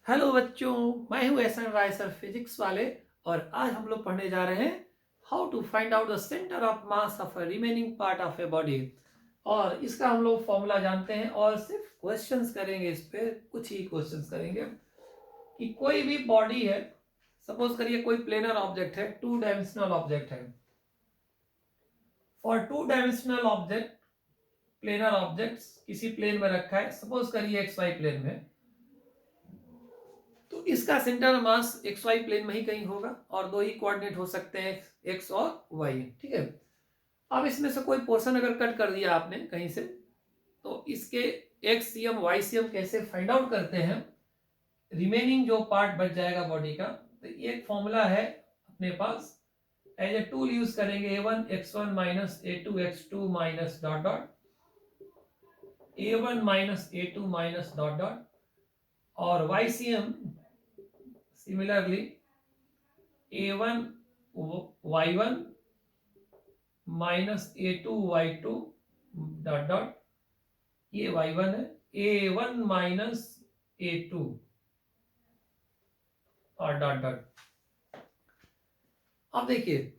Hello बच्चों, मैं हूं S N Rai sir physics वाले। और आज हम लोग पढ़ने जा रहे हैं how to find out the centre of mass of a remaining part of a body. और इसका हम लोग फॉर्मूला जानते हैं और सिर्फ क्वेश्चंस करेंगे। इस पे कुछ ही क्वेश्चंस करेंगे कि कोई भी बॉडी है, सपोज करिए कोई प्लेनर ऑब्जेक्ट है, टू डायमेंशनल ऑब्जेक्ट है। For two dimensional object, planar objects किसी प्लेन में रखा है, सपोज करिए एक्स वाई प्लेन में, तो इसका centre mass X Y plane में ही कहीं होगा और दो ही कोऑर्डिनेट हो सकते हैं, एक्स और वाई। ठीक है। अब इसमें से कोई पोर्शन अगर कट कर दिया आपने कहीं से, तो इसके X C M Y C M कैसे फाइंड आउट करते हैं, रिमेनिंग जो पार्ट बच जाएगा बॉडी का। तो ये एक फॉर्मूला है अपने पास, एज ए टूल यूज करेंगे। a1 x1 minus a2 x2 minus dot dot a1 minus a2 minus dot dot और YCM similarly a1 y1 minus a2 y2 dot dot, ये y1 है, a1 माइनस a2 और dot dot. अब देखिए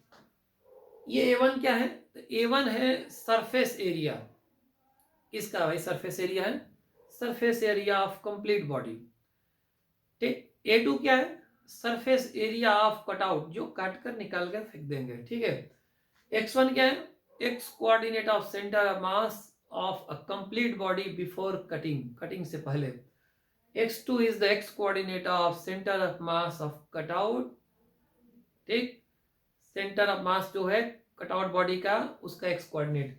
ये a1 क्या है, तो a1 है सरफेस एरिया। किसका भाई? सरफेस एरिया है, surface area of complete body. ठीक। a2 क्या है? सरफेस एरिया ऑफ कटआउट, जो काट कर निकाल कर फेंक देंगे। ठीक है। x1 क्या है? x coordinate of centre of mass of a complete body before cutting, cutting से पहले। x2 is the x coordinate of centre of mass of cutout. ठीक। सेंटर ऑफ मास जो है कटआउट बॉडी का, उसका x coordinate.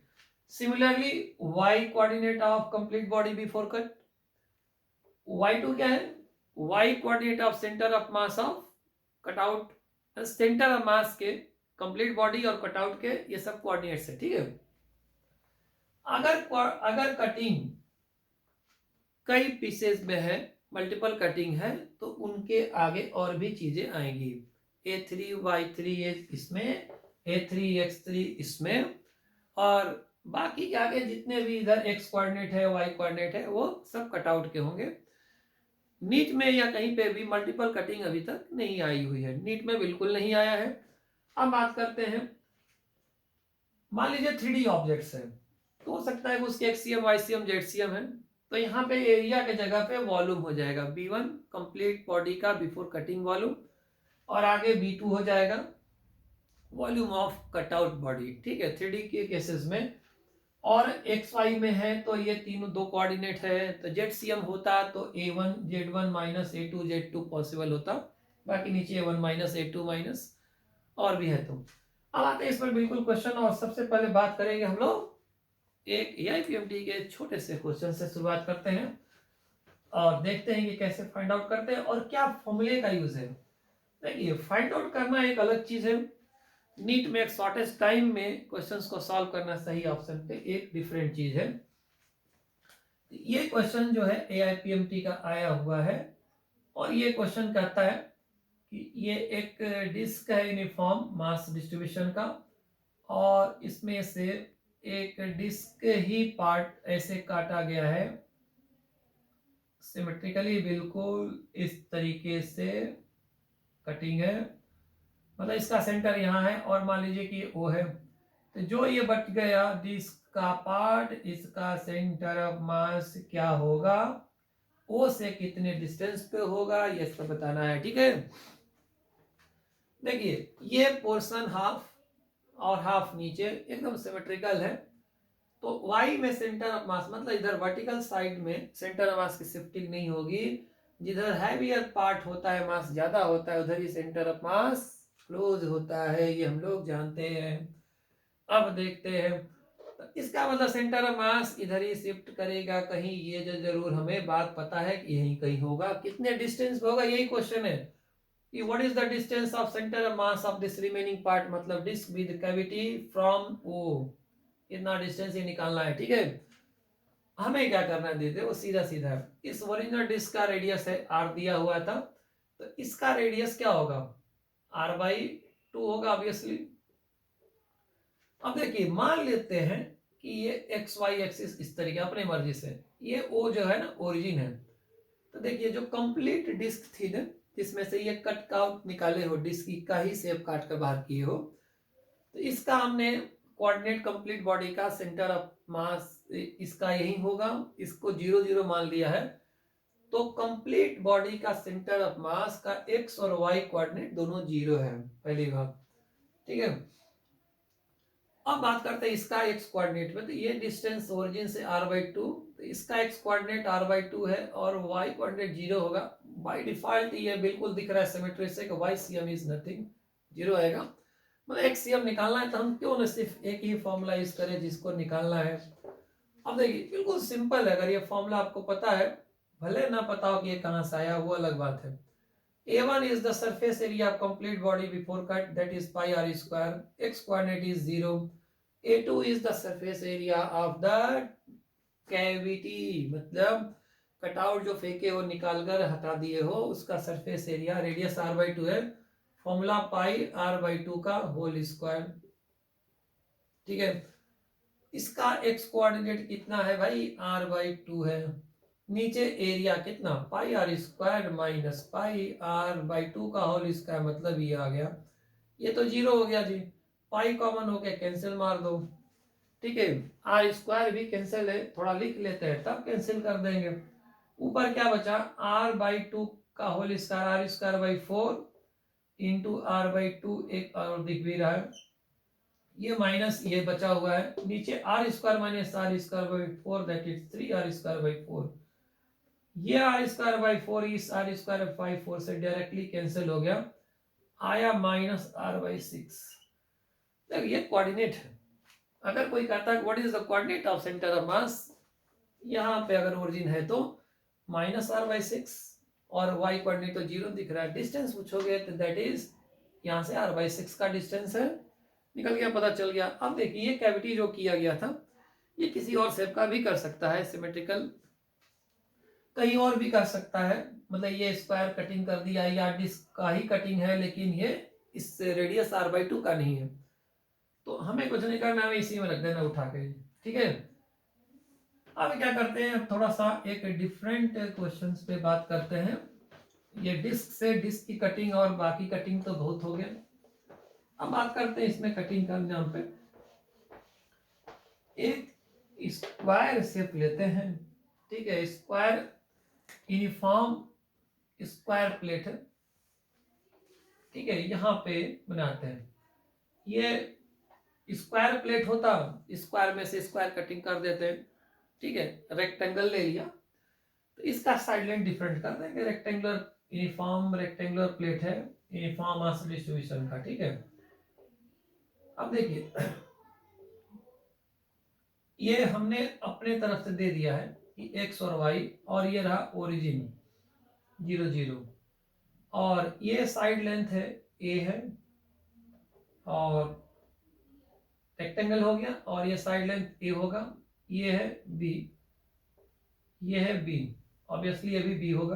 Similarly y coordinate of complete body before cut. y2 क्या है? y coordinate of centre of mass of cutout. Centre of मास के complete body और cutout के ये सब कोऑर्डिनेट्स है। ठीक है। अगर कटिंग कई पीसेस में है, मल्टीपल कटिंग है, तो उनके आगे और भी चीजें आएंगी। a3 y3 इसमें, a3 x3 इसमें, और बाकी के आगे जितने भी इधर x कोऑर्डिनेट है y कोऑर्डिनेट है वो सब कटआउट के होंगे। नीट में या कहीं पे भी मल्टीपल कटिंग अभी तक नहीं आई हुई है, नीट में बिल्कुल नहीं आया है। अब बात करते हैं, मान लीजिए 3D ऑब्जेक्ट्स है, तो हो सकता है कि उसके एक्सीएम वाईसीएम जेडसीएम है, तो यहाँ पे एरिया के जगह पे वॉल्यूम हो जाएगा b1 कंप्लीट बॉडी का बिफोर कटिंग वॉल्यूम, और आगे b2 हो जाएगा वॉल्यूम ऑफ कटआउट बॉडी। ठीक है, 3D के केसेस में। और एक्स वाई में है तो ये तीनों दो कोऑर्डिनेट है, तो जेडसीएम होता तो a1 z1 minus a2 z2 possible होता, बाकी नीचे a1 माइनस a2 माइनस और भी है। तो अब आते हैं इस पर बिल्कुल क्वेश्चन, और सबसे पहले बात करेंगे हम लोग एक AIPMT के छोटे से क्वेश्चन से शुरुआत करते हैं और देखते हैं कि कैसे फाइंड आउट करते हैं और क्या फॉर्मूले का यूज है। देखिए, फाइंड आउट करना एक अलग चीज है, नीट में एक शॉर्टेस्ट टाइम में क्वेश्चंस को सॉल्व करना सही ऑप्शन पे एक डिफरेंट चीज है। ये क्वेश्चन जो है AIPMT का आया हुआ है, और ये क्वेश्चन कहता है कि ये एक डिस्क है यूनिफॉर्म मास डिस्ट्रीब्यूशन का, और इसमें से एक डिस्क ही पार्ट ऐसे काटा गया है सिमेट्रिकली, बिल्कुल इस तरीके से कटिंग है, मतलब इसका सेंटर यहाँ है और मान लीजिए कि वो है, तो जो ये बच गया डिस्क का पार्ट, इसका सेंटर ऑफ मास क्या होगा, ओ से कितने डिस्टेंस पे होगा, ये सब बताना है। ठीक है। देखिए ये पोर्शन हाफ और हाफ नीचे एकदम सिमेट्रिकल है, तो y में सेंटर ऑफ मास, मतलब इधर वर्टिकल साइड में सेंटर ऑफ मास की शिफ्टिंग नहीं होगी, जिधर हैवियर पार्ट होता है, मास ज्यादा होता है, उधर ही सेंटर ऑफ मास क्लोज होता है, ये हम लोग जानते हैं। अब देखते हैं, तो इसका मतलब सेंटर ऑफ मास इधर ही शिफ्ट करेगा कहीं, ये जो जरूर हमें बात पता है कि यही कहीं होगा। कितने डिस्टेंस पे होगा, यही क्वेश्चन है कि what is the distance of centre of mass of this remaining part, मतलब disc with cavity from O, इतना डिस्टेंस ही निकालना है। ठीक है। हमें क्या करना देते, वो सीधा सीधा इस ओरिजिनल डिस्क का रेडियस है r दिया हुआ था, तो इसका रेडियस क्या होगा, r/2 होगा ऑब्वियसली। अब देखिए मान लेते हैं कि ये एक्स वाई एक्सिस इस तरीके अपने मर्जी से, ये ओ जो है ना ओरिजिन है, तो देखिए जो कंप्लीट डिस्क थी ना, जिसमें से ये कट आउट निकाले हो, डिस्क का ही शेप काट कर बाहर किए हो, तो इसका हमने कोऑर्डिनेट कंप्लीट बॉडी का सेंटर ऑफ मास इसका यही होगा, इसको 0 0 मान लिया है। तो कंप्लीट बॉडी का सेंटर ऑफ मास का एक्स और वाई कोऑर्डिनेट दोनों 0 है, पहली बात। ठीक है, अब बात करते हैं इसका एक्स कोऑर्डिनेट में। तो ये डिस्टेंस ओरिजिन से r/2, तो इसका एक्स कोऑर्डिनेट r/2 है और वाई कोऑर्डिनेट 0 होगा। बाय डिफॉल्ट ये बिल्कुल दिख रहा है सिमेट्री से कि Y C M is nothing, 0 आएगा। मतलब एक्स सी एम निकालना है तो हम क्यों ना सिर्फ एक ही फॉर्मूला यूज करें जिसको निकालना है। अब देखिए बिल्कुल सिंपल है, अगर ये फॉर्मूला आपको पता है, भले ना पता हो कि ये कहां से आया, वो अलग बात है। A1 is the surface area of complete body before cut, that is pi r square. X coordinate is 0. A2 is the surface area of the cavity, मतलब कटआउट जो फेंके हो, निकाल कर हटा दिए हो, उसका सरफेस एरिया, रेडियस r/2 है, फॉर्मूला पाई r/2 का होल स्क्वायर। ठीक है, इसका x कोऑर्डिनेट कितना है भाई, r/2 है। नीचे एरिया कितना, पाई r square minus pi r/2 का होल स्क्वायर, मतलब ये आ गया। ये तो 0 हो गया जी, पाई कॉमन हो गया, कैंसिल मार दो। ठीक है, r स्क्वायर भी कैंसिल है, थोड़ा लिख लेते हैं तब कैंसिल कर देंगे। ऊपर क्या बचा, r/2 का whole square, r²/4 into r/2, एक और दिख भी रहा है, ये माइनस ये बचा हुआ है, नीचे r² minus r²/4 that is 3r²/4। ये r²/4 इस r²/4 से डायरेक्टली कैंसिल हो गया, आया माइनस r/6। ये कोऑर्डिनेट है। अगर कोई कहता है what is the coordinate of centre of मास, यहाँ पे अगर ओरिजिन है तो माइनस r/6 और y कोऑर्डिनेट तो 0 दिख रहा है। डिस्टेंस पूछोगे तो दैट इज यहाँ से r/6 का डिस्टेंस है, निकल गया, पता चल गया। अब देखिए ये कैविटी जो किया गया था, ये किसी और शेप का भी कर सकता है, सिमेट्रिकल कहीं और भी कर सकता है, मतलब ये स्क्वायर कटिंग कर दिया या डिस्क का ही कटिंग है, लेकिन ये इस रेडियस r/2 का नहीं है, तो हमें कुछ नहीं करना, हमें इसी में रख देना उठा के। ठीक है, अब क्या करते हैं, थोड़ा सा एक डिफरेंट क्वेश्चंस पे बात करते हैं। ये डिस्क से डिस्क की कटिंग और बाकी कटिंग तो बहुत हो गया, अब बात करते हैं इसमें कटिंग का नाम पे। एक स्क्वायर शेप लेते हैं, ठीक है, स्क्वायर यूनिफॉर्म स्क्वायर प्लेट है, ठीक है, यहाँ पे बनाते हैं। ये स्क्वायर प्लेट होता, स्क्वायर में से स्क्वायर कटिंग कर देते हैं। ठीक है, रेक्टेंगल ले लिया, तो इसका साइड लाइन डिफरेंट कर देंगे। रेक्टेंगुलर यूनिफॉर्म रेक्टेंगुलर प्लेट है, यूनिफॉर्म मास डिस्ट्रीब्यूशन का। ठीक है, अब देखिए ये हमने अपने तरफ से दे दिया है कि एक्स और वाई, और ये रहा ओरिजिन 0 0, और ये साइड लेंथ है ए है, और रेक्टेंगल हो गया, और ये साइड लेंथ ए होगा, ये है बी, ये है बी, ऑब्वियसली ये भी बी होगा।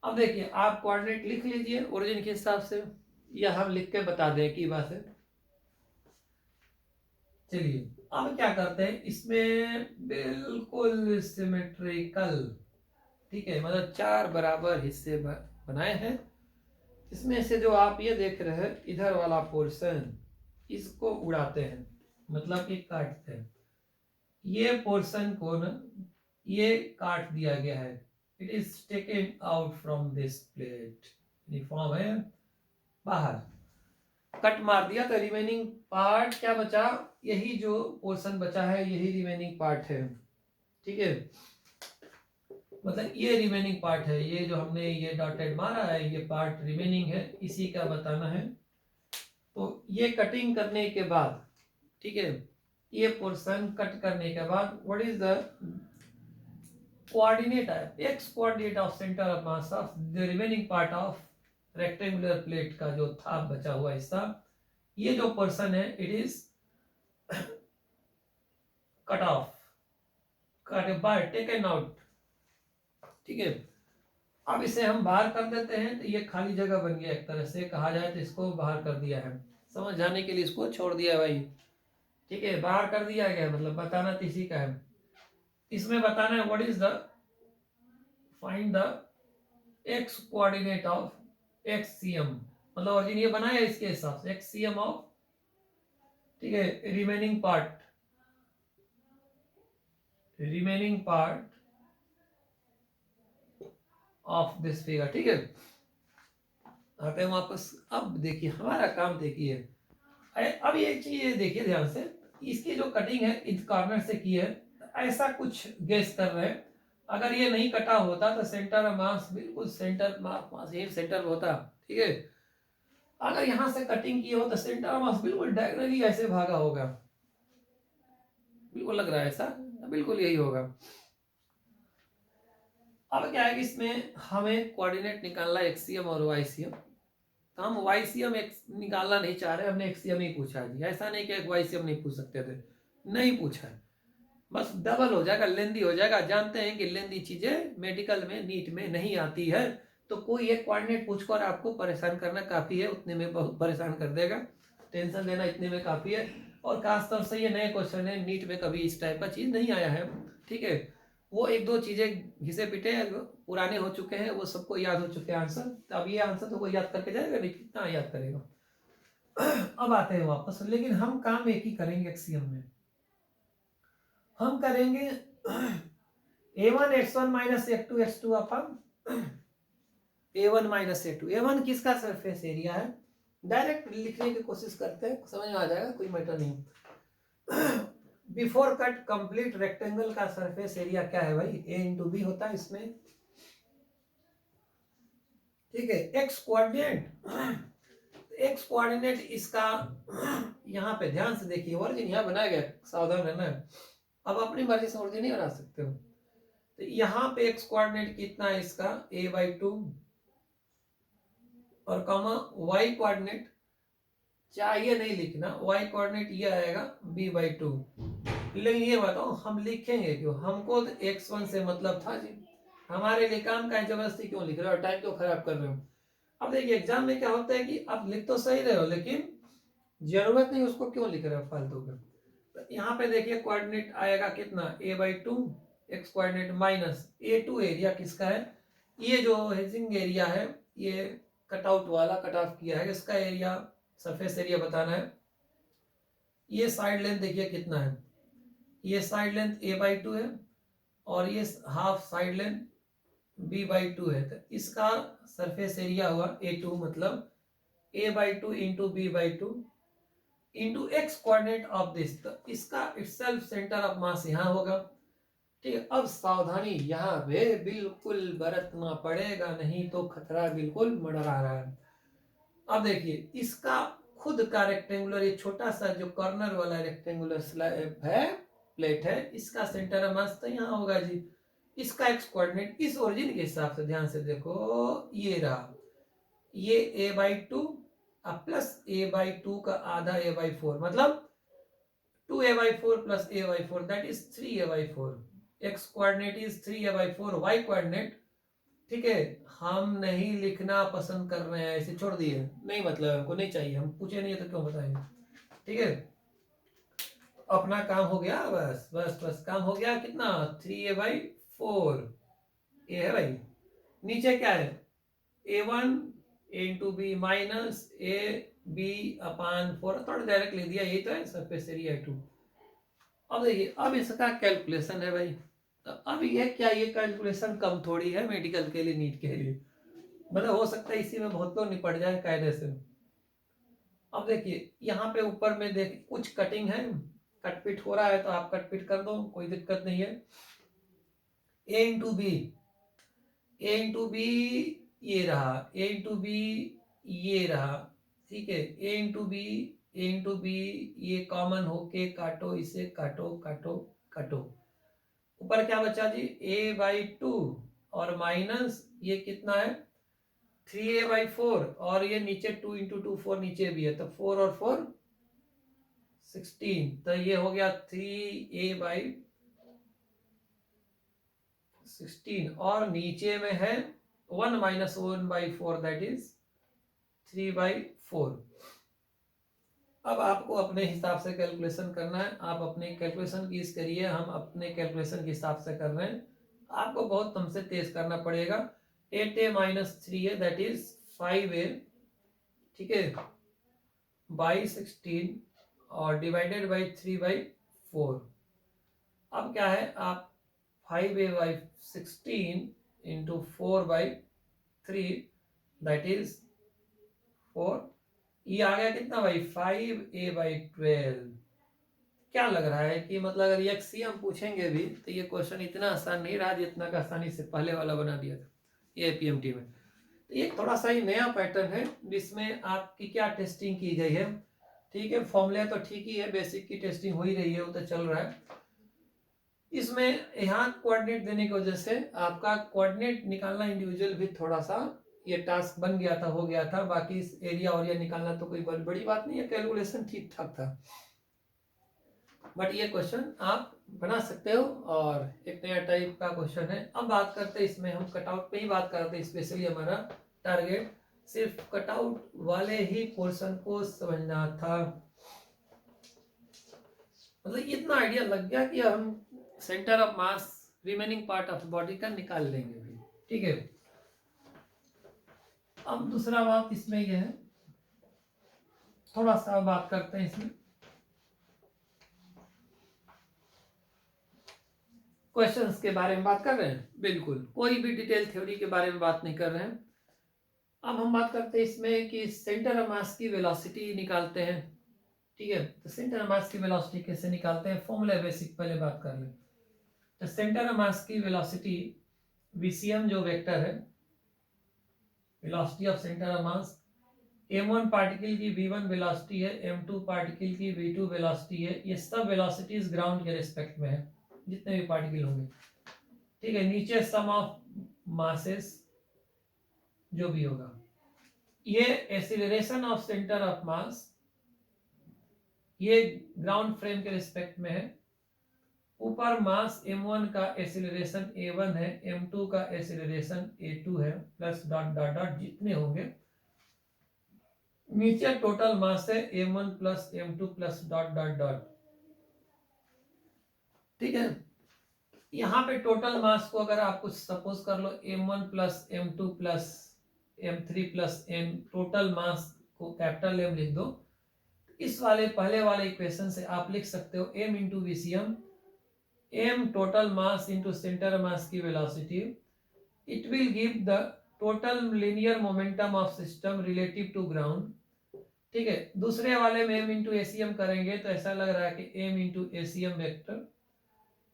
अब देखिए आप कोऑर्डिनेट लिख लीजिए ओरिजिन के हिसाब से, या हम लिख के बता दें की बात है। चलिए अब क्या करते हैं, इसमें बिल्कुल सिमेट्रिकल, ठीक है, मतलब 4 बराबर हिस्से बनाए हैं। इसमें से जो आप ये देख रहे हैं इधर वाला पोर्शन, इसको उड़ाते हैं, मतलब कि काटते हैं। ये पोर्शन को ना ये काट दिया गया है, it is taken out from this plate, uniform है, बाहर कट मार दिया, तो रिमेनिंग पार्ट क्या बचा, यही जो पोर्शन बचा है यही रिमेनिंग पार्ट है। ठीक है, मतलब ये रिमेनिंग पार्ट है, ये जो हमने ये डॉटेड मारा है ये पार्ट रिमेनिंग है, इसी का बताना है। तो ये कटिंग करने के बाद, ठीक है, ये पोर्शन कट करने के बाद व्हाट इज द कोऑर्डिनेट है, x coordinate of centre of mass of the remaining part of rectangular plate का जो था बचा हुआ हिस्सा, ये जो पोर्शन है it is cut off, cut by taken out. ठीक है, अब इसे हम बाहर कर देते हैं, तो ये खाली जगह बन गया, एक तरह से कहा जाए तो इसको बाहर कर दिया है, समझ जाने के लिए इसको छोड़ दिया भाई। ठीक है, बाहर कर दिया गया, मतलब बताना तो इसी का है। इसमें बताना है what is the find the X coordinate of XCM, मतलब ऑरिजिन ये बनाया इसके हिसाब से एक्ससीएम ऑफ, ठीक है, remaining part of this figure, ठीक है। आते हैं वापस। अब देखिए हमारा काम देखिए, अब ये चीज देखिए ध्यान से, इसकी जो कटिंग है इस कॉर्नर से की है, ऐसा कुछ गेस कर रहे हैं। अगर ये नहीं कटा होता तो सेंटर ऑफ मास बिल्कुल सेंटर मास यही सेंटर होता, ठीक है। अगर यहां से कटिंग की हो तो सेंटर ऑफ मास बिल्कुल डायगोनली ऐसे भागा होगा, बिल्कुल लग रहा है ऐसा, बिल्कुल यही होगा। अब क्या है कि इसमें हमें कोऑर्डिनेट निकालना है एक्ससीएम और वाईसीएम, तो हम वाईसीएम निकालना नहीं चाह रहे, हमने एक्ससीएम ही पूछा जी। ऐसा नहीं कि वाईसीएम नहीं पूछ सकते थे, नहीं पूछा है, बस डबल हो जाएगा, लेंदी हो जाएगा। जानते हैं कि लेंदी चीजें मेडिकल में नीट में नहीं आती है, तो कोई एक कोऑर्डिनेट पूछकर आपको परेशान करना काफी है, उतने में बहुत परेशान कर देगा, टेंशन लेना इतने में काफी है। और खासतौर से ये नए क्वेश्चन है, नीट में कभी इस टाइप का चीज नहीं आया है, ठीक है। वो एक दो चीजें घिसे पिटे पुराने हो चुके हैं, वो सबको याद हो चुके हैं आंसर, तो अब ये आंसर तो कोई याद करके जाएगा नहीं, कितना याद करेगा। अब आते हैं वापस, लेकिन हम काम एक ही करेंगे एक्ससीएम में, हम करेंगे a1 x1 minus a2 x2 अपन a1 माइनस a2। a1 किसका सरफेस एरिया है, डायरेक्ट लिखने की कोशिश करते हैं, समझ में आ जाएगा, कोई मैटर नहीं। बिफोर कट कंप्लीट रेक्टेंगल का सरफेस एरिया क्या है भाई, a इंटू बी होता है इसमें, ठीक है। एक्स कोऑर्डिनेट इसका, यहाँ पे ध्यान से देखिए, ओरिजिन यहाँ बनाया गया, सावधान रहना है। अब अपनी मर्जी से ओरिजिन नहीं बना सकते हो, तो यहाँ पे एक्स कोऑर्डिनेट कितना है इसका a/2, और कॉमा वाई कोऑर्डिनेट चाहिए नहीं लिखना, वाई कोऑर्डिनेट ये आएगा b/2। लेकिन ये बताओ हम लिखेंगे क्यों, हमको तो x1 से मतलब था जी, हमारे लिए काम का जबरदस्ती क्यों लिख रहे हो, टाइम क्यों खराब कर रहे हो। अब देखिए एग्जाम में क्या होता है कि आप लिख तो सही रहे हो, लेकिन जरूरत नहीं उसको क्यों लिख रहे हो फालतू का। तो यहाँ पे देखिए कोऑर्डिनेट आएगा कितना a/2, x coordinate minus a2, area किसका है, ये जो हेजिंग एरिया है, ये कटआउट वाला कट ऑफ किया है, इसका एरिया सरफेस एरिया बताना है। ये साइड लेंथ देखिए कितना है, ये साइड लेंथ a/2 है, और ये हाफ साइड लेंथ b/2 है, तो इसका सरफेस एरिया हुआ a2, मतलब a/2 into b/2 into x coordinate of this, तो इसका इटसेल्फ सेंटर ऑफ मास यहाँ होगा, ठीक है। अब सावधानी यहाँ पे बिल्कुल बरतना पड़ेगा, नहीं तो खतरा बिल्कुल मंडरा रहा है। अब देखिए इसका खुद का रेक्टेंगुलर, ये छोटा सा जो कॉर्नर वाला रेक्टेंगुलर स्लैब है, प्लेट है, इसका सेंटर ऑफ मास तो यहाँ होगा जी। इसका एक्स कोऑर्डिनेट इस ओरिजिन के हिसाब से ध्यान से देखो, ये रहा, ये a/2 प्लस a/2 का आधा a/4, मतलब 2a/4 plus a/4, that is 3a/4। X coordinate is 3a/4, Y coordinate, ठीक है। हम नहीं लिखना पसंद कर रहे हैं, ऐसे छोड़ दिए, नहीं मतलब हमको नहीं चाहिए, हम पूछे नहीं है तो क्यों बताएंगे, ठीक है। अपना काम हो गया, बस बस बस काम हो गया, कितना 3a/4, ये है भाई। नीचे क्या है a1 into B minus a/b/4, थोड़ा डायरेक्ट लिख दिया, यही तो है सरफेस एरिया 2। अब देखिए अब इसका कैलकुलेशन है भाई, तो अब ये क्या, ये कैलकुलेशन कम थोड़ी है मेडिकल के लिए, नीट के लिए, मतलब हो सकता है इसी में बहुत लोग निपट जाए कायदे से। अब देखिए यहाँ पे ऊपर में देख कुछ कटिंग है, कटपिट हो रहा है तो आप कटपिट कर दो, कोई दिक्कत नहीं है। a into B, a into B ये रहा, a इंटू बी ये रहा, ठीक है। a into B, a into B, ये कॉमन होके काटो, इसे काटो काटो काटो, ऊपर क्या बचा जी a/2, और माइनस ये कितना है 3a/4, और ये नीचे 2 इंटू 2 4 नीचे भी है, तो 4 और 4 16, तो ये हो गया 3a/16, और नीचे में है 1 माइनस 1/4, दैट इज 3/4। अब आपको अपने हिसाब से कैलकुलेशन करना है, आप अपने कैलकुलेशन की करिए, हम अपने कैलकुलेशन के हिसाब से कर रहे हैं। आपको बहुत हमसे तेज करना पड़ेगा। 8a minus 3a that is 5a, ठीक है, बाई 16 और डिवाइडेड बाई 3/4। अब क्या है, आप 5a by 16 into 4/3 that is 4, ये आ गया कितना भाई 5a/12। क्या लग रहा है कि मतलब अगर एक्सियम पूछेंगे भी तो ये क्वेश्चन इतना आसान नहीं रहा जितना का आसानी से पहले वाला बना दिया था ये पीएमटी में। तो ये थोड़ा सा ही नया पैटर्न है जिसमें आपकी क्या टेस्टिंग की गई है, ठीक है, फॉर्मूला तो ठीक ही है, बेसिक की टेस्टिंग हो ही रही है, वो तो चल रहा है। इसमें यहाँ कोऑर्डिनेट देने की वजह से आपका कोऑर्डिनेट निकालना इंडिविजुअल भी थोड़ा सा ये टास्क बन गया था, हो गया था। बाकी इस एरिया और ये निकालना तो कोई बड़ी बात नहीं है, कैलकुलेशन ठीक ठाक था। बट ये क्वेश्चन आप बना सकते हो और एक नया टाइप का क्वेश्चन है। अब बात करते हैं इसमें, हम कटआउट पे ही बात करते हैं, स्पेशली हमारा टारगेट सिर्फ कटआउट वाले ही पोर्शन को समझना था। मतलब इतना आइडिया लग गया कि हम centre of mass remaining part of body का निकाल लेंगे भी, ठीक है। अब दूसरा बात इसमें यह है, थोड़ा सा बात करते हैं इसमें क्वेश्चंस के बारे में बात कर रहे हैं, बिल्कुल कोई भी डिटेल थ्योरी के बारे में बात नहीं कर रहे हैं। अब हम बात करते हैं इसमें कि सेंटर ऑफ मास की वेलोसिटी निकालते हैं, ठीक है। तो सेंटर ऑफ मास की वेलोसिटी कैसे निकालते हैं, फॉर्मूला बेसिक पहले बात कर लें। तो सेंटर ऑफ मास की वेलोसिटी VCM जो वेक्टर है, velocity of centre of mass, m1 particle की v1 वेलोसिटी है, m2 पार्टिकल की v2 वेलोसिटी है। ये सब वेलोसिटीज ग्राउंड के रिस्पेक्ट में है, जितने भी पार्टिकल होंगे, ठीक है। नीचे सम ऑफ मासेस जो भी होगा, ये एक्सीलरेशन ऑफ सेंटर ऑफ मास, ये ग्राउंड फ्रेम के रिस्पेक्ट में है। ऊपर मास m1 का एक्सीलरेशन a1 है, m2 का एक्सीलरेशन a2 है, प्लस डॉट डॉट डॉट जितने होंगे। नीचे टोटल मास है m1 plus m2 plus dot dot dot, ठीक है। यहाँ पे टोटल मास को अगर आप कुछ सपोज कर लो m1 plus m2 plus m3 plus m, total मास को कैपिटल M लिख दो। इस वाले पहले वाले इक्वेशन से आप लिख सकते हो m into VCM, m total mass into centre mass की velocity, it will give the total linear momentum of system relative to ground, ठीक है। दूसरे वाले में m इंटू ACM करेंगे तो ऐसा लग रहा है कि m इंटू ACM वेक्टर,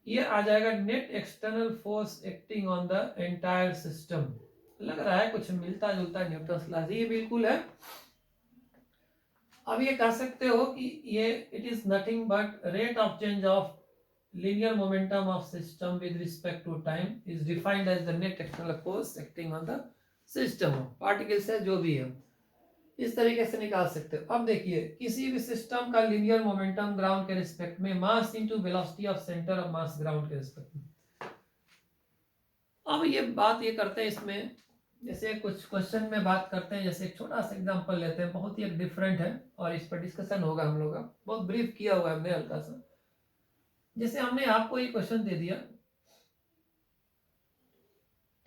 ये आ जाएगा net external force acting on the entire system. लग रहा है कुछ मिलता जुलता न्यूटन लॉ, ये बिल्कुल है। अब ये कह सकते हो कि ये it is nothing but rate of change of linear momentum of system with respect to time is defined as the net external force acting on the system of particles है जो भी है, इस तरीके से निकाल सकते हो। अब देखिए किसी भी सिस्टम का लीनियर मोमेंटम ग्राउंड के रिस्पेक्ट में मास into velocity of centre of mass ground के रिस्पेक्ट में। अब ये बात ये करते हैं इसमें, जैसे कुछ क्वेश्चन में बात करते हैं, जैसे एक छोटा सा एग्जांपल लेते हैं, बहुत ही एक डिफरेंट है और इस पर डिस्कशन होगा हम लोग का, बहुत ब्रीफ किया हुआ है हमने हल्का सा। जैसे हमने आपको ये क्वेश्चन दे दिया,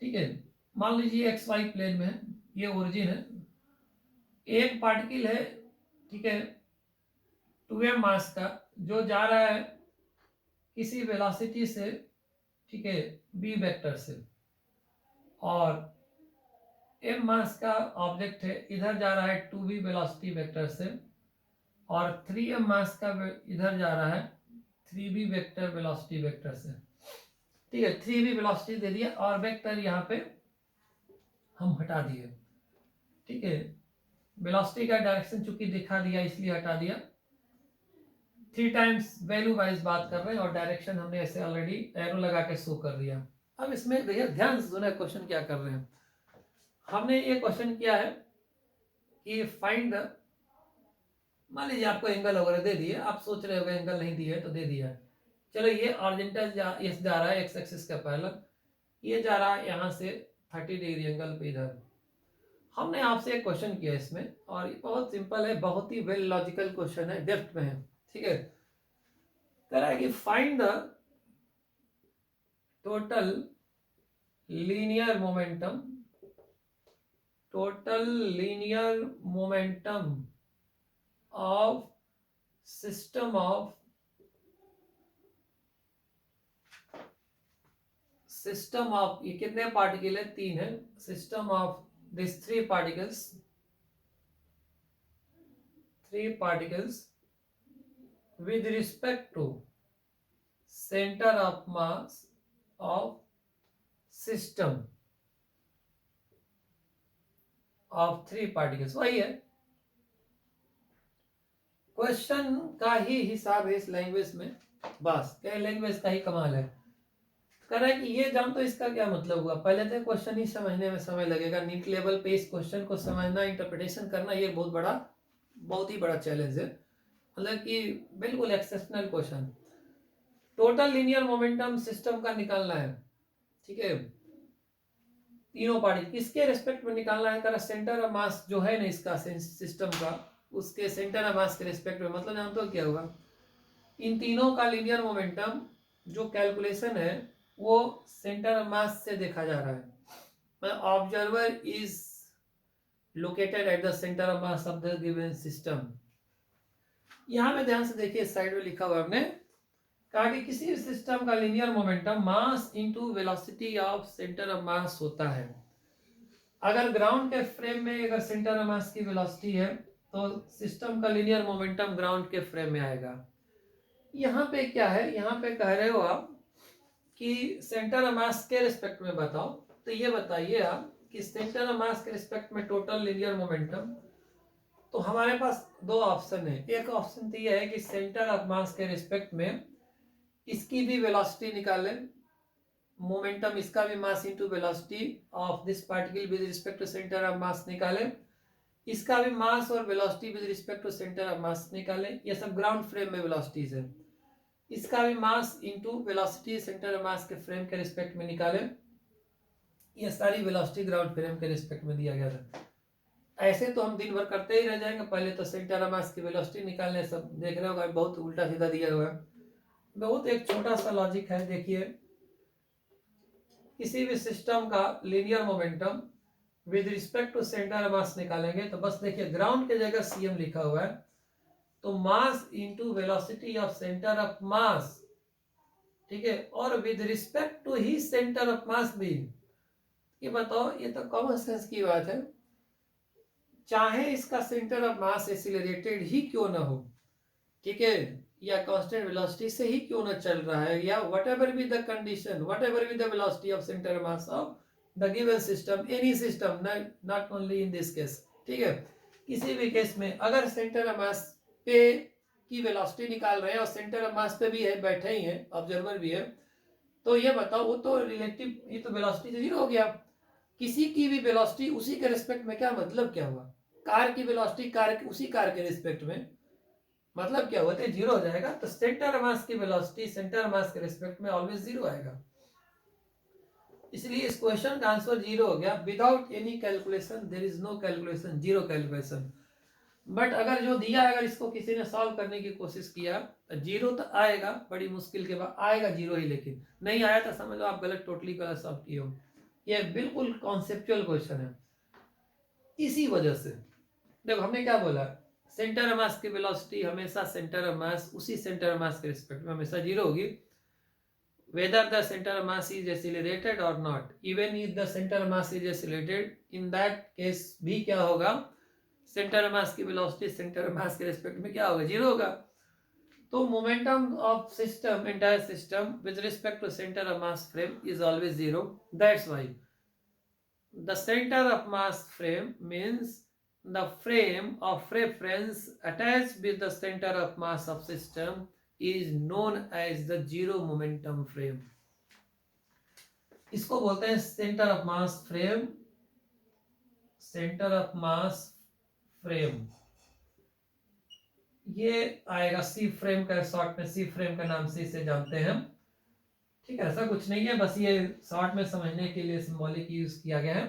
ठीक है, मान लीजिए XY प्लेन में है, ये ओरिजिन है, एक पार्टिकल है, ठीक है, 2m मास का, जो जा रहा है किसी वेलोसिटी से, ठीक है, b वेक्टर से, और m मास का ऑब्जेक्ट है, इधर जा रहा है 2b वेलोसिटी वेक्टर से, और 3m मास का इधर जा रहा है 3b वेक्टर वेलोसिटी वेक्टर से, ठीक है। 3b वेलोसिटी दे दिया और वेक्टर यहाँ पे हम हटा दिए, ठीक है। वेलोसिटी का डायरेक्शन चूंकि दिखा दिया इसलिए हटा दिया। 3 टाइम्स वैल्यू वाइज बात कर रहे हैं और डायरेक्शन हमने ऐसे ऑलरेडी एरो लगा के शो कर दिया। अब इसमें देखिए ध्यान से सुना क्वेश्चन क्या कर रहे हैं। हमने ये क्वेश्चन किया है कि फाइंड द, मान लीजिए आपको एंगल वगैरह दे दिए, आप सोच रहे होंगे एंगल नहीं दिया है तो दे दिया है, चलो ये ऑरिजेंटल जा रहा है एक्स एक्सिस का पैरेलल, ये जा रहा है यहाँ से 30 डिग्री एंगल पे इधर। हमने आपसे एक क्वेश्चन किया इसमें और ये बहुत सिंपल है, बहुत ही वेल लॉजिकल क्वेश्चन है, डेप्थ में है, ठीक है। कह रहा है कि find the total linear momentum, total linear momentum of system of ये कितने पार्टिकल है, 3 है, system of this 3 particles with respect to center of mass of system of 3 particles। वही है, क्वेश्चन का ही हिसाब है इस लैंग्वेज में, बस क्या लैंग्वेज का ही कमाल है। कह रहा है कि ये जान तो इसका क्या मतलब हुआ, पहले तो क्वेश्चन ही समझने में समय लगेगा, नीट लेवल पे इस क्वेश्चन को समझना, इंटरप्रिटेशन करना, ये बहुत ही बड़ा चैलेंज है, मतलब कि बिल्कुल exceptional question. Total linear momentum system का निकालना है, ठीक है, तीनों पार्टी किसके रेस्पेक्ट में निकालना है, करा सेंटर ऑफ मास जो है ना इसका सिस्टम का, उसके सेंटर ऑफ मास के रेस्पेक्ट में, मतलब जानते हो क्या होगा, इन तीनों का लीनियर मोमेंटम जो कैलकुलेशन है वो सेंटर ऑफ मास से देखा जा रहा है, मतलब observer is located at the centre of mass of the given system. यहां पे ध्यान से देखिए, साइड में लिखा हुआ हमने कहा कि किसी भी सिस्टम का linear momentum mass into velocity of centre of मास होता है। अगर ग्राउंड के फ्रेम में अगर सेंटर ऑफ मास की वेलोसिटी है तो सिस्टम का लीनियर मोमेंटम ग्राउंड के फ्रेम में आएगा। यहाँ पे क्या है, यहाँ पे कह रहे हो आप कि सेंटर ऑफ मास के रिस्पेक्ट में बताओ, तो ये बताइए आप कि सेंटर ऑफ मास के रिस्पेक्ट में टोटल लीनियर मोमेंटम, तो हमारे पास दो ऑप्शन है। एक ऑप्शन तो ये है कि सेंटर ऑफ मास के रिस्पेक्ट में इसकी भी वेलोसिटी निकालें, मोमेंटम इसका भी mass into velocity of this particle with respect to centre of mass निकालें, इसका भी मास और velocity with respect to centre of mass निकालें, ये सब ग्राउंड फ्रेम में वेलोसिटीज है, इसका भी mass into velocity centre of मास के फ्रेम के रिस्पेक्ट में निकालें, ये सारी वेलोसिटी ग्राउंड फ्रेम के रिस्पेक्ट में दिया गया था। ऐसे तो हम दिन भर करते ही रह जाएंगे, पहले तो सेंटर ऑफ मास की वेलोसिटी निकालने, सब देख रहे होगा बहुत उल्टा सीधा दिया हुआ है। बहुत एक छोटा सा लॉजिक है, देखिए किसी भी सिस्टम का linear momentum with respect to centre of mass निकालेंगे तो बस देखिए ग्राउंड की जगह सीएम लिखा हुआ है, तो mass into velocity of centre of mass, ठीक है, और विद रिस्पेक्ट टू ही सेंटर ऑफ मास भी। ये बताओ, ये तो कॉमन सेंस की बात है, चाहे इसका सेंटर ऑफ मास एक्सीलरेटेड ही क्यों ना हो, ठीक है, या कांस्टेंट वेलोसिटी से ही क्यों ना चल रहा है, या whatever be the condition, whatever be the velocity of centre of mass of the given system, any system, not only in this case, ठीक है, किसी भी केस में अगर सेंटर ऑफ मास पे की वेलोसिटी निकाल रहे हैं और सेंटर ऑफ मास पे भी है, बैठे ही हैं, ऑब्जर्वर भी है, तो ये बताओ वो तो रिलेटिव, ये तो वेलोसिटी जीरो हो गया, किसी की भी वेलोसिटी उसी के रिस्पेक्ट में, क्या मतलब क्या हुआ, कार की वेलोसिटी उसी कार के रिस्पेक्ट में, मतलब क्या होता है, जीरो हो जाएगा, तो सेंटर ऑफ मास की वेलोसिटी सेंटर ऑफ मास के रिस्पेक्ट में ऑलवेज जीरो आएगा, इसलिए इस क्वेश्चन का आंसर जीरो हो गया, without any calculation, there is no calculation, zero calculation. But अगर जो दिया है, अगर इसको किसी ने सॉल्व करने की कोशिश किया तो जीरो तो आएगा, बड़ी मुश्किल के बाद आएगा जीरो ही, लेकिन नहीं आया तो समझ लो आप गलत, टोटली गलत सॉल्व किए हो। ये बिल्कुल कॉन्सेप्चुअल क्वेश्चन है। इसी वजह से देखो हमने क्या बोला, सेंटर ऑफ मास की वेलोसिटी हमेशा सेंटर ऑफ मास, उसी सेंटर ऑफ मास के रिस्पेक्ट में हमेशा जीरो होगी, whether the center of mass is accelerated or not, even if the center of mass is accelerated, in that case भी क्या होगा, सेंटर ऑफ मास की वेलोसिटी सेंटर ऑफ मास के रिस्पेक्ट में क्या होगा, जीरो होगा। तो momentum of system, entire system with respect to centre of mass frame is always zero, that's why the centre of mass frame means the frame of reference attached with the center of mass of system is known as the zero momentum frame। इसको बोलते हैं centre of mass frame, centre of mass frame, ये आएगा सी frame का, short में सी frame का नाम से इसे जानते हैं, ठीक है, ऐसा कुछ नहीं है, बस ये शॉर्ट में समझने के लिए सिंबॉलिक यूज किया गया है,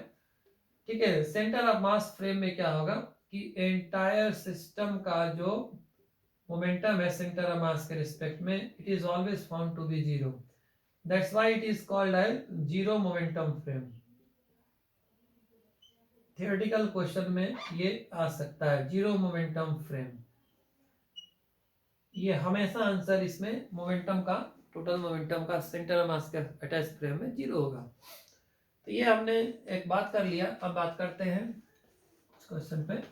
ठीक है। सेंटर ऑफ मास फ्रेम में क्या होगा कि एंटायर सिस्टम का जो मोमेंटम है सेंटर ऑफ मास के रिस्पेक्ट में, it is always found to be zero, that's why it is called as zero momentum frame. Theoretical question में ये आ सकता है, जीरो मोमेंटम फ्रेम। ये हमेशा आंसर इसमें मोमेंटम का, टोटल मोमेंटम का सेंटर ऑफ मास के अटैच फ्रेम में जीरो होगा। तो ये हमने एक बात कर लिया। अब बात करते हैं क्वेश्चन पे।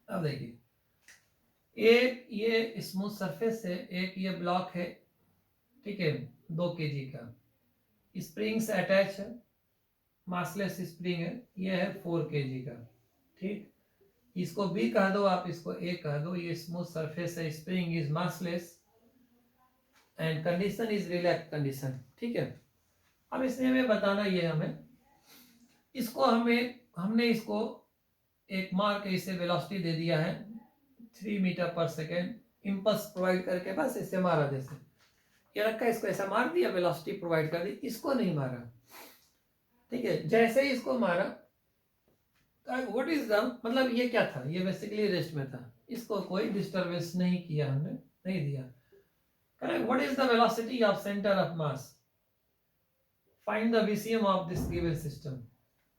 अब देखिए, एक ये स्मूथ सरफेस है, एक ये ब्लॉक है, ठीक है, 2 kg का, स्प्रिंग से अटैच है, मासलेस स्प्रिंग है, ये है 4 kg का, ठीक। इसको बी कह दो आप, इसको ए कह दो। ये स्मूथ सरफेस है, spring is massless and condition is relax condition, ठीक है। अब इसमें हमें बताना, ये हमें इसको हमने इसको एक मार्क इसे वेलोसिटी दे दिया है 3 मीटर पर सेकेंड, इंपल्स प्रोवाइड करके बस ऐसे मारा, जैसे ये रखा, इसको ऐसा मार दिया, वेलोसिटी प्रोवाइड कर दी, इसको नहीं मारा, ठीक है। जैसे ही इसको मारा, व्हाट इज द, मतलब ये क्या था, ये बेसिकली रेस्ट में था, इसको कोई डिस्टरबेंस नहीं किया, हमने नहीं दिया, correct. What is the velocity of centre of mass, find the VCM of this given system.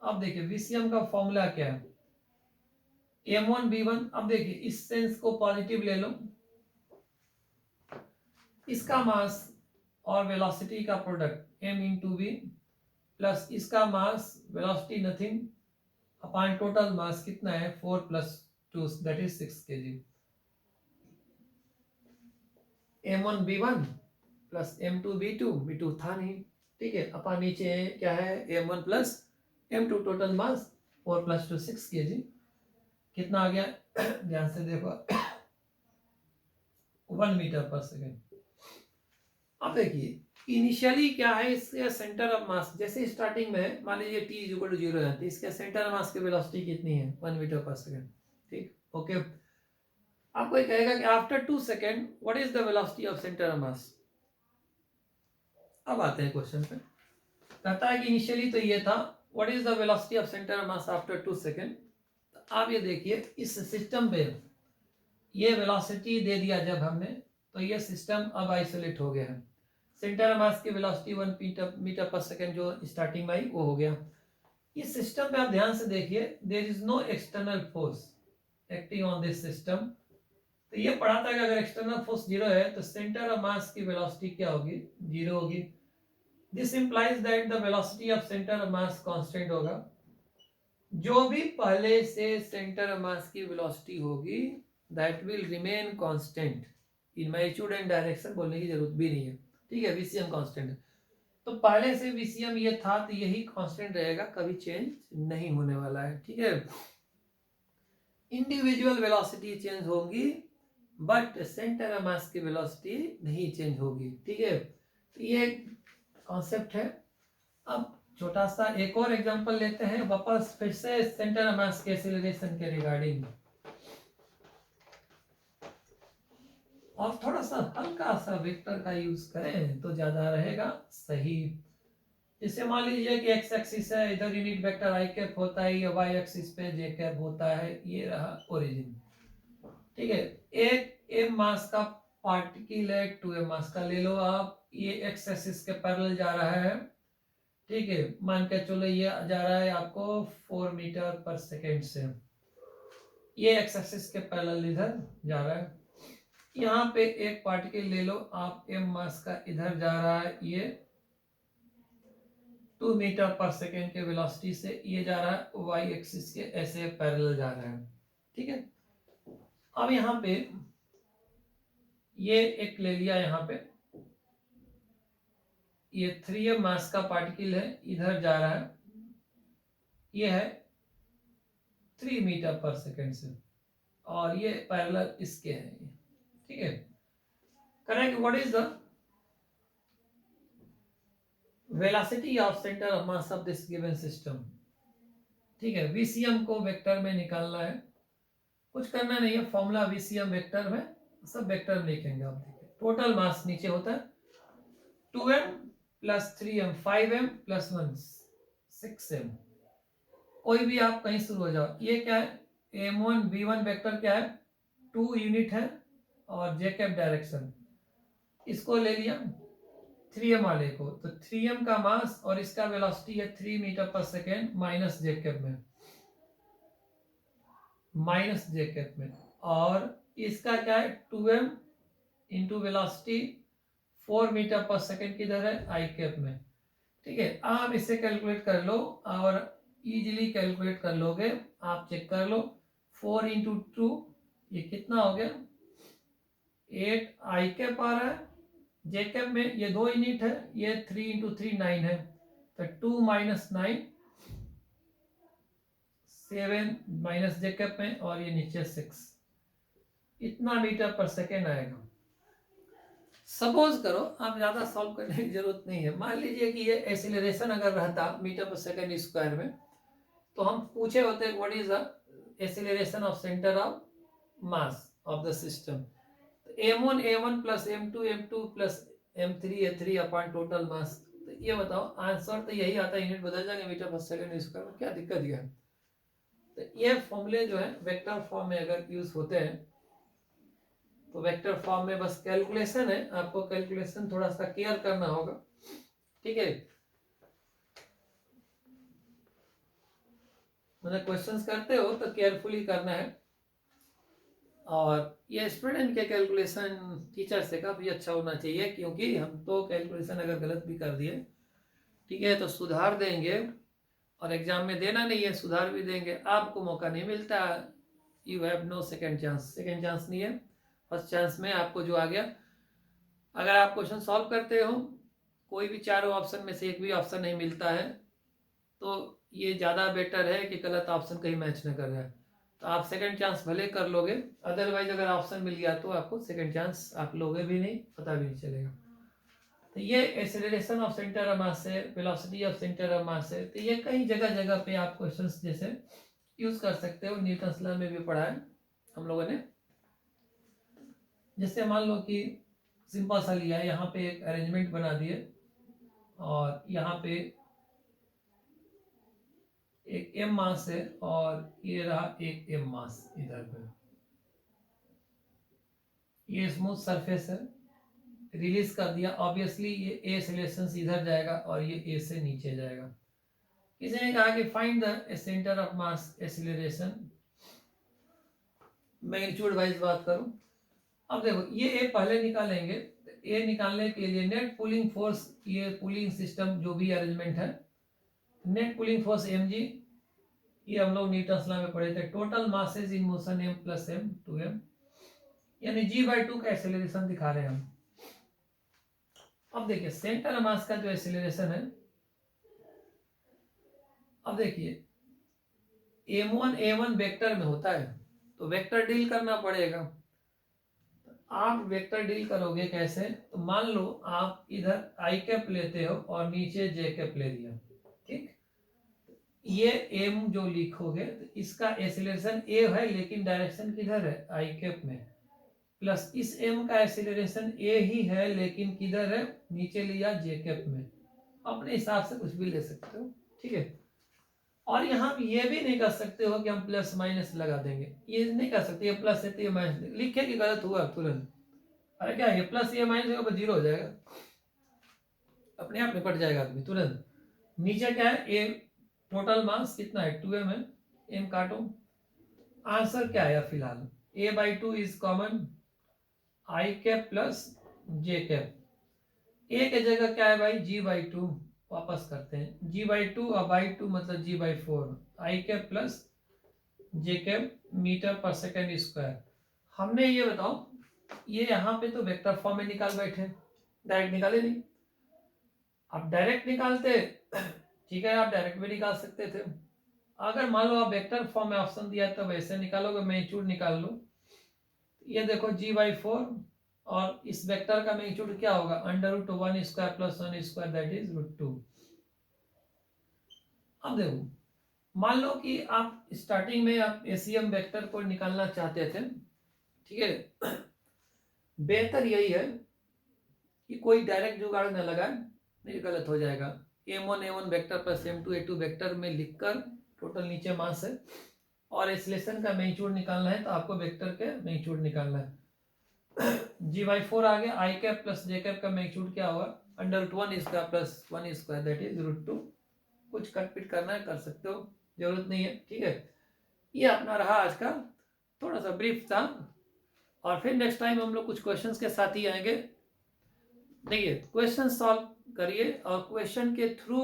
अब देखिए वीसीएम का फॉर्मूला क्या है, m1 b1। अब देखिए इस सेंस को पॉजिटिव ले लो, इसका मास और वेलोसिटी का product m into B, plus इसका mass velocity nothing upon total mass कितना है 4 + 2 that is 6 kg। m1 b1 plus m2 b2, b2 था नहीं, ठीक है, अपॉन नीचे क्या है m1 plus m2, total mass 4 + 2 6 kg। कितना आ गया ध्यान से देखो 1 मीटर पर सेकेंड। अब देखिए इनिशियली क्या है, इसके सेंटर ऑफ मास जैसे स्टार्टिंग में मान लीजिए t = 0 है, तो इसके सेंटर ऑफ मास की वेलोसिटी कितनी है 1 मीटर पर सेकेंड, ठीक, ओके। आपको ये कहेगा कि after 2 second what is the velocity of centre of मास। अब आते हैं क्वेश्चन पे, कहता है कि इनिशियली तो ये था, what is the velocity of centre of mass after 2 second. आप ये देखिए इस सिस्टम पे ये वेलोसिटी दे दिया जब हमने, तो ये सिस्टम अब आइसोलेट हो गया है। सेंटर ऑफ मास की वेलोसिटी 1 मीटर पर सेकेंड जो स्टार्टिंग में आई वो हो गया। इस सिस्टम पे आप ध्यान से देखिए, there is no external force acting on this system. तो ये पढ़ा था कि अगर एक्सटर्नल फोर्स 0 है तो सेंटर ऑफ मास की वेलोसिटी क्या होगी, 0 होगी। This implies that the velocity of centre of mass constant होगा। जो भी पहले से सेंटर ऑफ मास की वेलोसिटी होगी that will remain constant in magnitude and direction, बोलने की जरूरत भी नहीं है, ठीक है, वीसीएम कांस्टेंट है। तो पहले से वीसीएम ये था तो यही कांस्टेंट रहेगा, कभी चेंज नहीं होने वाला है, ठीक है। इंडिविजुअल वेलोसिटी चेंज होगी बट सेंटर ऑफ मास की वेलोसिटी नहीं चेंज होगी, ठीक है। तो ये कॉन्सेप्ट है। अब छोटा सा एक और एग्जांपल लेते हैं वापस फिर से सेंटर ऑफ मास के एक्सीलरेशन के रिगार्डिंग, और थोड़ा सा हल्का सा वेक्टर का यूज करें तो ज्यादा रहेगा सही। जैसे मान लीजिए कि एक्स एक्सिस है, इधर यूनिट वेक्टर आई कैप होता है, ये वाई एक्सिस पे जे कैप होता है, ये रहा ओरिजिन, ठीक है। एक एम मास का पार्टिकल है, 2m मास का ले लो आप, ये एक्स एक्सिस के पैरेलल जा रहा है, ठीक है। मान के चलो ये जा रहा है आपको 4 मीटर पर सेकेंड से, ये एक्स एक्सिस के पैरेलल इधर जा रहा है। यहाँ पे एक पार्टिकल ले लो आप, m मास का इधर जा रहा है, ये 2 मीटर पर सेकेंड के वेलोसिटी से ये जा रहा है y एक्सिस के ऐसे पैरेलल जा रहा है, ठीक है। अब यहाँ पे ये एक ले लिया, यहाँ पे ये 3m मास का पार्टिकल है, इधर जा रहा है, ये है 3 मीटर पर सेकेंड से, और ये पैरेलल इसके है, ठीक है, correct. What is the velocity of centre of mass of this given system, ठीक है। वीसीएम को वेक्टर में निकालना है, कुछ करना नहीं है, फॉर्मूला वीसीएम वेक्टर में, सब वेक्टर में लिखेंगे आप। देखिए टोटल मास नीचे होता है, 2m plus 3m 5m plus 1 6m। कोई भी आप कहीं शुरू हो जाओ। ये क्या है, m1 v1 वेक्टर क्या है, 2 यूनिट है और j कैप डायरेक्शन। इसको ले लिया 3m वाले को, तो 3m का मास और इसका वेलोसिटी है 3 मीटर पर सेकेंड माइनस j कैप में, माइनस j कैप में। और इसका क्या है 2m इंटू वेलोसिटी 4 मीटर पर सेकेंड किधर है, आई कैप में। ठीक है, आप इसे कैलकुलेट कर लो और इजीली कैलकुलेट कर लोगे। आप चेक कर लो, 4 इंटू 2 ये कितना हो गया, 8 आई कैप आ रहा है। जे कैप में ये 2 यूनिट है, ये 3 इंटू 3 9 है, तो 2 माइनस 9 7 माइनस जे कैप में, और ये नीचे 6, इतना मीटर पर सेकेंड आएगा। सपोज करो, आप ज्यादा सॉल्व करने की जरूरत नहीं है। मान लीजिए कि ये एक्सीलरेशन अगर रहता मीटर पर सेकेंड स्क्वायर में, तो हम पूछे होते what is the acceleration of centre of mass of the system. m1 a1 plus m2 plus m3 a3 upon total मास। तो ये बताओ, आंसर तो यही आता है, यूनिट बदल जाएंगे मीटर पर सेकेंड स्क्वायर में, क्या दिक्कत है। तो ये फॉर्मूले जो है वेक्टर फॉर्म में अगर यूज होते हैं, तो वेक्टर फॉर्म में बस कैलकुलेशन है, आपको कैलकुलेशन थोड़ा सा केयर करना होगा। ठीक है, मतलब क्वेश्चंस करते हो तो केयरफुली करना है। और ये स्टूडेंट के कैलकुलेशन टीचर से काफ़ी अच्छा होना चाहिए, क्योंकि हम तो कैलकुलेशन अगर गलत भी कर दिए, ठीक है, तो सुधार देंगे, और एग्जाम में देना नहीं है, सुधार भी देंगे, आपको मौका नहीं मिलता। You have no second chance, second chance नहीं है, फर्स्ट चांस में आपको जो आ गया। अगर आप क्वेश्चन सॉल्व करते हो, कोई भी चारों ऑप्शन में से एक भी ऑप्शन नहीं मिलता है, तो ये ज़्यादा बेटर है कि गलत ऑप्शन कहीं मैच न कर जाए। तो आप सेकंड चांस भले कर लोगे, अदरवाइज अगर ऑप्शन मिल गया तो आपको सेकंड चांस आप लोगे भी नहीं, पता भी नहीं चलेगा। तो ये acceleration of centre of mass है, velocity of centre of mass है। तो ये कई जगह जगह पे आप क्वेश्चंस जैसे यूज कर सकते हो। न्यूटन्स लॉ में भी पढ़ा है हम लोगों ने। जैसे मान लो कि सिंपल सा लिया है, यहाँ पे एक अरेंजमेंट बना दिए, और यहाँ पे एक m मास है, और ये रहा एक m मास इधर पे। ये स्मूथ सरफेस है, रिलीज कर दिया, ऑब्वियसली ये a एक्सेलरेशन इधर जाएगा और ये a से नीचे जाएगा। किसी ने कहा कि find the centre of mass acceleration, magnitude wise बात करूं। अब देखो, ये a पहले निकालेंगे, a निकालने के लिए नेट पुलिंग फोर्स, ये पुलिंग सिस्टम जो भी अरेंजमेंट है, नेट पुलिंग फोर्स mg, ये हम लोग न्यूटन्स लॉ में पढ़े थे। Total masses in motion m plus m 2m, यानी g/2 का एक्सेलरेशन दिखा रहे हैं हम। अब देखिए सेंटर मास का जो एक्सेलरेशन है, अब देखिए m1 a1 वेक्टर में होता है, तो वेक्टर डील करना पड़ेगा। आप वेक्टर डील करोगे कैसे, तो मान लो आप इधर आई कैप लेते हो और नीचे जे कैप ले लिया, ठीक। ये m जो लिखोगे तो इसका एक्सेलरेशन a है, लेकिन डायरेक्शन किधर है, आई कैप में, प्लस इस m का एक्सेलरेशन a ही है, लेकिन किधर है, नीचे लिया जे कैप में। अपने हिसाब से कुछ भी ले सकते हो, ठीक है। और यहाँ ये भी नहीं कर सकते हो कि हम प्लस माइनस लगा देंगे, ये नहीं कर सकते। ये प्लस है तो ये माइनस, लिखे कि गलत हुआ तुरंत, अरे क्या ये प्लस ये माइनस होगा, जीरो हो जाएगा, अपने आप निपट जाएगा आदमी तुरंत। नीचे क्या है, ए टोटल मास कितना है 2m है, m काटो। आंसर क्या है फिलहाल, a/2 is common, I cap plus J cap. a के जगह क्या है भाई, g/2, वापस करते हैं g/2 और by2 मतलब g/4, आई कैप प्लस जे कैप मीटर पर सेकेंड स्क्वायर। हमने ये बताओ, ये यहाँ पे तो वेक्टर फॉर्म में निकाल बैठे, डायरेक्ट निकाले नहीं। आप डायरेक्ट निकालते, ठीक है, आप डायरेक्ट भी निकाल सकते थे। अगर मान लो आप वेक्टर फॉर्म में ऑप्शन दिया तो वैसे निकालोगे, मैग्नीट्यूड निकाल लो। ये देखो g/4, और इस वेक्टर का मैग्नीट्यूड क्या होगा, √1² प्लस 1² दैट इज √2। अब देखो, मान लो कि आप स्टार्टिंग में आप एसीएम वेक्टर को निकालना चाहते थे, ठीक है। बेहतर यही है कि कोई डायरेक्ट जुगाड़ न लगाए, नहीं गलत हो जाएगा। m1 vector plus m2 vector में लिखकर टोटल नीचे मास है, और एक्सीलरेशन का मैग्नीट्यूड निकालना है तो आपको वेक्टर के मैग्नीट्यूड निकालना है। g/4 आ गया, i cap plus j cap का मैग्नीट्यूड क्या होगा, √1 इसका प्लस 1 स्क्वायर दैट इज √2। कुछ कट पिट करना है कर सकते हो, जरूरत नहीं है, ठीक है। ये अपना रहा आज का थोड़ा सा ब्रीफ था, और फिर नेक्स्ट टाइम हम लोग कुछ क्वेश्चंस के साथ ही आएंगे। देखिए क्वेश्चन सॉल्व करिए, और क्वेश्चन के थ्रू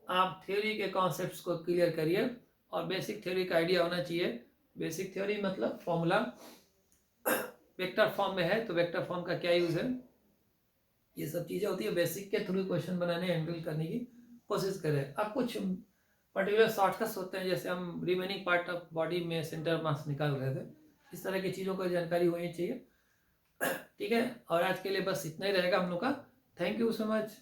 आप थ्योरी के कॉन्सेप्ट्स को क्लियर करिए, और बेसिक थ्योरी का आइडिया होना चाहिए। बेसिक थ्योरी मतलब फॉर्मूला, वेक्टर फॉर्म में है तो वेक्टर फॉर्म का क्या यूज है, ये सब चीजें होती है। बेसिक के थ्रू क्वेश्चन बनाने हैंडल करने की कोशिश करें। अब कुछ पर्टिकुलर शॉर्टकट्स होते हैं, जैसे हम रिमेनिंग पार्ट ऑफ बॉडी में सेंटर मास निकाल रहे थे, इस तरह की चीज़ों को जानकारी होनी चाहिए, ठीक है। और आज के लिए बस इतना ही रहेगा हम लोग का। Thank you so much.